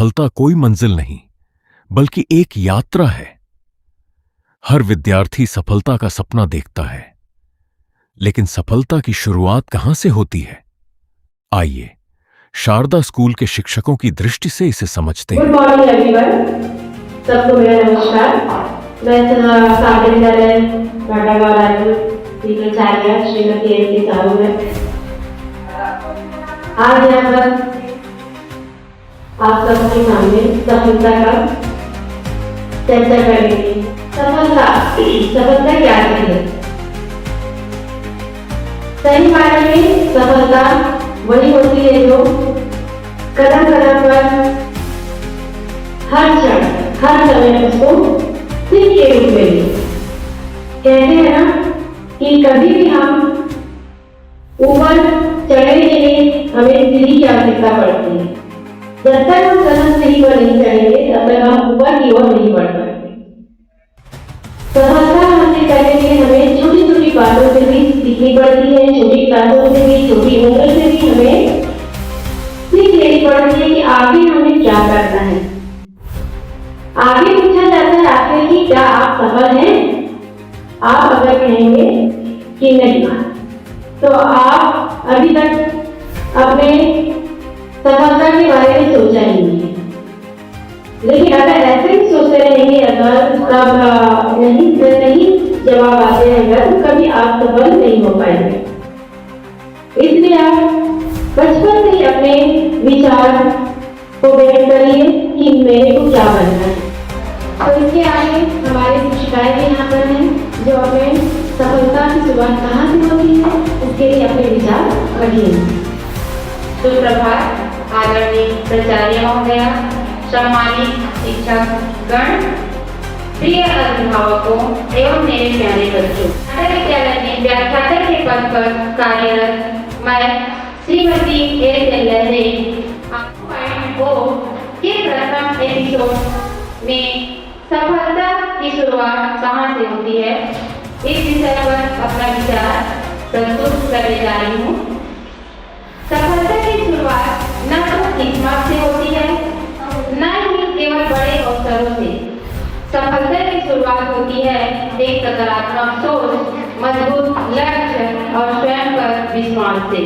सफलता कोई मंजिल नहीं बल्कि एक यात्रा है। हर विद्यार्थी सफलता का सपना देखता है, लेकिन सफलता की शुरुआत कहां से होती है? आइए शारदा स्कूल के शिक्षकों की दृष्टि से इसे समझते हैं। गुड मॉर्निंग एवरीवन, सबको मेरा नमस्कार। मैं सागर विद्यालय बाटागांव रायपुर की प्राचार्य श्रीमती एस साहू है। आज यहाँ पर आप सबके सामने सफलता का चर्चा करेंगे। सफलता क्या है? सही मायने में सफलता वही होती है जो कदम कदम पर हर क्षण हर समय उसको सीख के रूप में ले। कहते हैं ना कि कभी भी हम ऊपर चढ़ने के लिए हमें सीढ़ी की आवश्यकता पड़ती है। जब तक हम कदम सीढ़ी पर नहीं चढ़ेंगे तब तक हम ऊपर की ओर नहीं बढ़ सकते। सफलता हासिल करने के लिए हमें छोटी छोटी बातों से भी सीखनी पड़ती है। छोटी बातों से भी, छोटी उम्र से भी हमें सीख लेनी पड़ती है कि आगे हमें क्या करना है। आगे पूछा जाता है आपसे कि क्या आप सफल हैं? आप अगर कहेंगे कि नहीं, तो आप अभी तक अपने सफलता के बारे में सोचा ही नहीं है। लेकिन अगर ऐसे ही सोचते रहेंगे, अगर तब नहीं जवाब आते रहेगा तो कभी आप सफल नहीं हो पाएंगे। इसलिए आप बचपन से ही अपने विचार को व्यक्त करिए कि मेरे को क्या बनना है। तो इसके आगे हमारे शिक्षिकाएं भी यहाँ पर हैं जो अपने सफलता की शुरुआत कहाँ से होती है उसके लिए अपने विचार रखेंगे। सुप्रभात आदरणीय प्राचार्य महोदय, सम्मानित शिक्षक गण, प्रिय अभिभावकों एवं मेरे प्यारे बच्चों। नाटक विद्यालय में व्याख्याता के पद पर कार्यरत मैं श्रीमती एस लहरे के प्रथम एपिसोड में सफलता की शुरुआत कहाँ से होती है इस विषय पर अपना विचार प्रस्तुत करने जा रही हूँ। सफलता की शुरुआत न तो किस्मत से होती है, न ही केवल बड़े अवसरों से। सफलता की शुरुआत होती है एक सकारात्मक सोच, मजबूत लक्ष्य और स्वयं पर विश्वास से।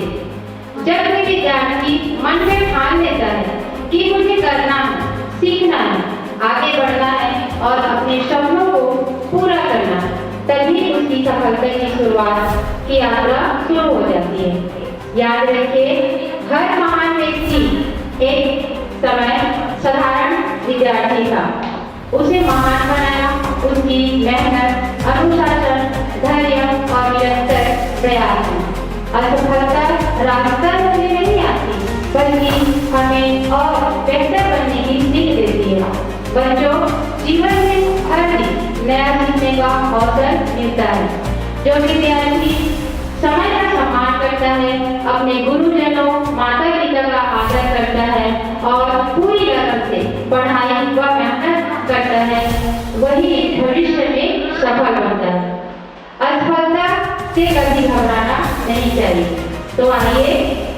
जब कोई विद्यार्थी मन में ठान लेता है कि मुझे करना है, सीखना है, आगे बढ़ना है और अपने सपनों को पूरा करना है, तभी उसकी सफलता की शुरुआत की यात्रा शुरू हो जाती है। याद रखिए, हर महान व्यक्ति एक समय साधारण विद्यार्थी था। उसे महान बनाया उसकी मेहनत, अनुशासन, धैर्य और निरंतर प्रयास है। असफलता रास्ता से नहीं आती बल्कि हमें और बेहतर बनने की सीख देती है। बच्चों, जीवन में हर दिन नया सीखने का अवसर मिलता है। जो विद्यार्थी समय का सम्मान करता है, अपने गुरुजनों, माता पिता का आदर करता है और पूरी लगन से पढ़ाई व मेहनत करता है, वही भविष्य में सफल बनता है। असफलता से कभी घबराना नहीं चाहिए। तो आइए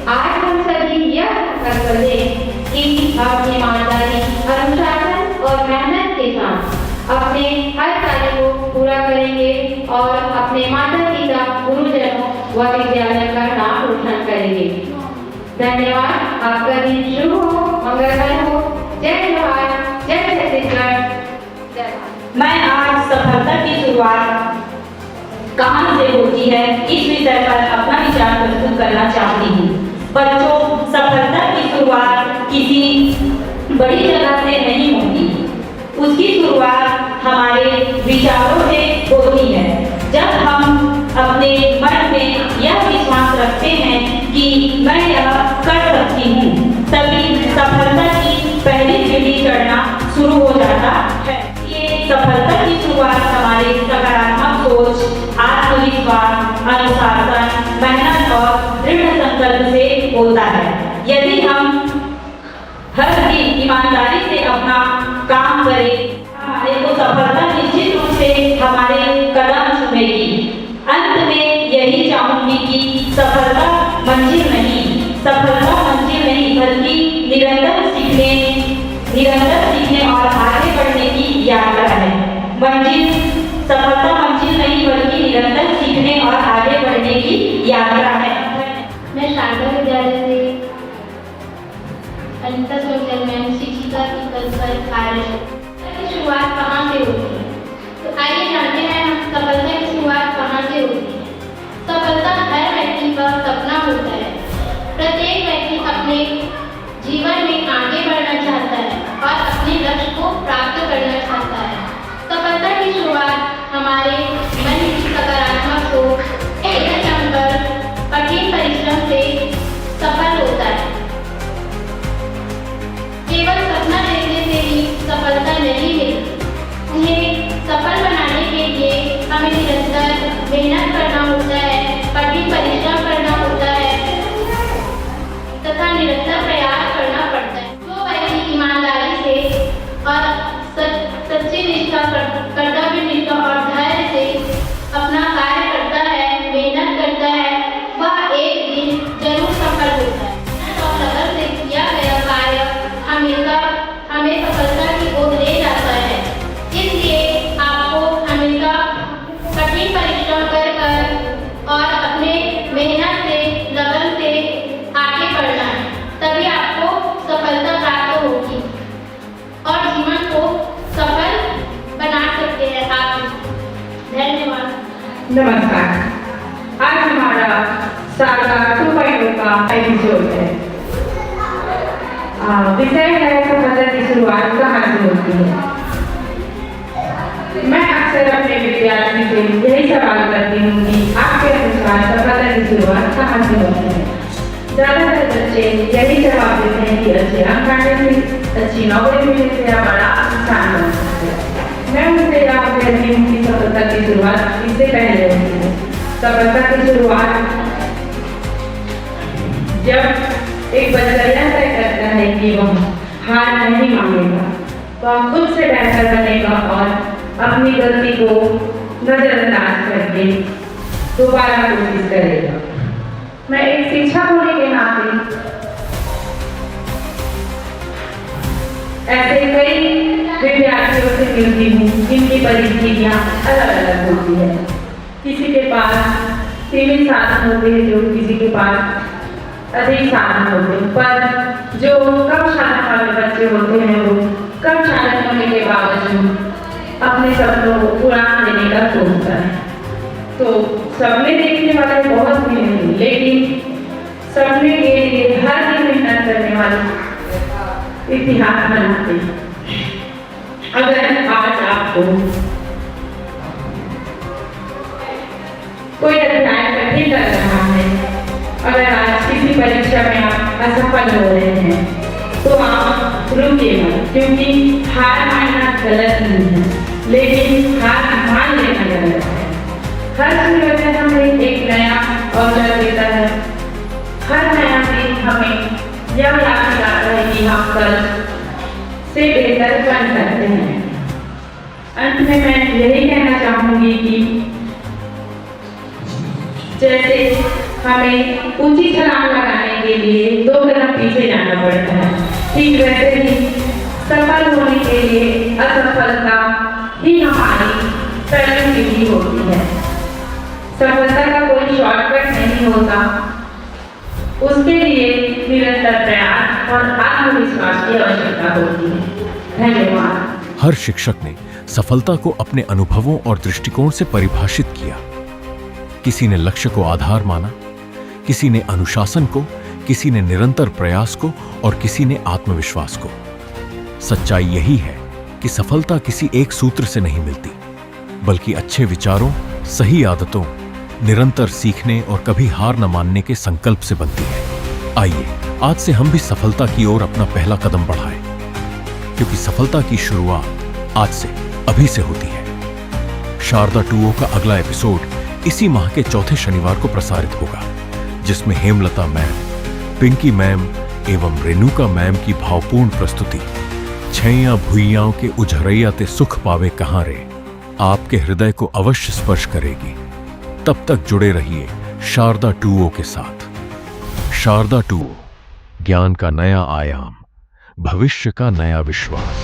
आज हम सभी यह संकल्प लें कि अपनी ईमानदारी, अनुशासन और मेहनत के साथ अपने हर कार्य को पूरा करेंगे और अपने माता पिता, गुरुजनों व विद्यालय का नाम रोशन करेंगे। धन्यवाद। आपका दिन शुभ हो, मंगलमय हो। जय जवाहर, जय छत्तीसगढ़। मैं आज सफलता की शुरुआत कहाँ से होती है इस विषय पर अपना विचार प्रस्तुत करना चाहती हूँ। बच्चों, सफलता की शुरुआत किसी बड़ी जगह से नहीं होती। उसकी शुरुआत हमारे विचारों से होती है। जब हम अपने मन में यह विश्वास रखते हैं कि मैं यह कर सकती हूँ, तभी सफलता की पहली सीढ़ी चढ़ना शुरू हो जाता है। ये सफलता की शुरुआत हमारे सकारात्मक सोच, आत्मविश्वास, अनुशासन, मेहनत और दृढ़ संकल्प से होता है। यदि हम हर दिन ईमानदारी से अपना काम करें, हमारे को सफलता निश्चित रूप से हमारे कदम चूमेगी। अंत में यही चाहूंगी कि सफलता मंजिल नहीं बल्कि निरंतर सीखने, निरंतर सीखने और आगे बढ़ने की यात्रा है। सफलता मंजिल नहीं बल्कि निरंतर सीखने और आगे बढ़ने की यात्रा है। मैं शारदा विद्यालय से अनिता सोनकर मैम शिक्षिका की पद पर कार्यरत हूं। शुरुआत कहाँ से होती है? तो आइए जानते हैं हम सफलता की शुरुआत कहाँ से होती है। सफलता हर व्यक्ति का सपना होता है। प्रत्येक व्यक्ति अपने जीवन में आगे बढ़ना चाहता है और अपने लक्ष्य को प्राप्त करना चाहता है। सफलता की शुरुआत हमारे मन की सकारात्मक सोच, दृढ़ संकल्प, कठिन परिश्रम से सफल होता है। केवल सपना देखने से ही सफलता नहीं मिलती। उन्हें सफल बनाने के लिए हमें निरंतर मेहनत करना होता है, कठिन परिश्रम करना होता है तथा निरंतर प्रयास करना पड़ता है। जो व्यक्ति ईमानदारी से और सच्ची निष्ठा, कर्तव्य निष्ठा और धैर्य से अपना कार्य करता है, मेहनत करता है, वह एक दिन जरूर सफल होता है। और लगन से किया गया कार्य हमें सफलता की ओर ले जाता है। इसलिए आपको हमेशा कठिन परिश्रम कर और अपने मेहनत से, लगन से आगे बढ़ना है, तभी आपको सफलता प्राप्त होगी और जीवन को सफल बना सकते हैं आप। धन्यवाद। नमस्कार। आज हमारा शारदा 2.0 का एपिसोड है। विषय है सफलता की शुरुआत कहाँ से होती है। मैं अक्सर अपने विद्यार्थी से यही सवाल करती हूँ कि आपके अनुसार सफलता की शुरुआत कहाँ से होती है। ज़्यादातर बच्चे यही जवाब देते हैं कि अच्छे अंक आने से, अच्छी नौकरी मिलने से या बड़ा इंसान बन सकते हैं। मैं उनसे याद कहती हूँ कि सफलता की शुरुआत इससे पहले होती है। सफलता की शुरुआत जब एक बच्चा यह तय करता है कि वह हार नहीं मानेगा, वह खुद से बेहतर बनेगा और अपनी गलती को नजरअंदाज करके दोबारा कोशिश करेगा। मैं एक शिक्षक होने के नाते ऐसे कई विद्यार्थियों से मिलती हूँ जिनकी परिस्थितियाँ अलग अलग होती है। किसी के पास सीमित साधन होते हैं, जो किसी के पास अधिक साधन होते हैं, पर जो कम साधन वाले बच्चे होते हैं वो कम साधन होने के बावजूद अपने सपनों को उड़ान देने का सोचता है। तो सपने देखने वाले बहुत भी नहीं, लेकिन सपने के लिए हर दिन मेहनत करने वाले इतिहास बनाते हैं। अगर आज आपको कोई अध्याय कठिन लग रहा है, अगर आज किसी परीक्षा में आप असफल हो रहे हैं, तो आप रुकिए मत, क्योंकि हार मानना गलत नहीं है, लेकिन हार मान लेना गलत है। हर सूरज हमें एक नया अवसर देता है। हर नया दिन हमें यह याद दिलाता है कि हम कल से बेहतर बन सकते हैं। अंत में मैं यही कहना चाहूंगी कि जैसे हमें ऊंची छलांग लगाने के लिए 2 कदम पीछे जाना पड़ता है, ठीक वैसे ही सफल होने के लिए असफलता ही हमारी पहली सीढ़ी होती है। सफलता का कोई शॉर्टकट नहीं होता, उसके लिए निरंतर प्रयास और आत्मविश्वास की आवश्यकता होती है। धन्यवाद। हर शिक्षक ने सफलता को अपने अनुभवों और दृष्टिकोण से परिभाषित किया। किसी ने लक्ष्य को आधार माना, किसी ने अनुशासन को, किसी ने निरंतर प्रयास को और किसी ने आत्मविश्वास को। सच्चाई यही है कि सफलता किसी एक सूत्र से नहीं मिलती, बल्कि अच्छे विचारों, सही आदतों, निरंतर सीखने और कभी हार न मानने के संकल्प से बनती है। आइए आज से हम भी सफलता की ओर अपना पहला कदम बढ़ाएं, क्योंकि सफलता की शुरुआत आज से, अभी से होती है। शारदा 2.0 का अगला एपिसोड इसी माह के चौथे शनिवार को प्रसारित होगा, जिसमें हेमलता मैम, पिंकी मैम एवं रेणुका मैम की भावपूर्ण प्रस्तुति छैया भुइयाओं के उझरैया ते सुख पावे कहाँ रे आपके हृदय को अवश्य स्पर्श करेगी। तब तक जुड़े रहिए शारदा 2.0 के साथ। शारदा 2.0, ज्ञान का नया आयाम, भविष्य का नया विश्वास।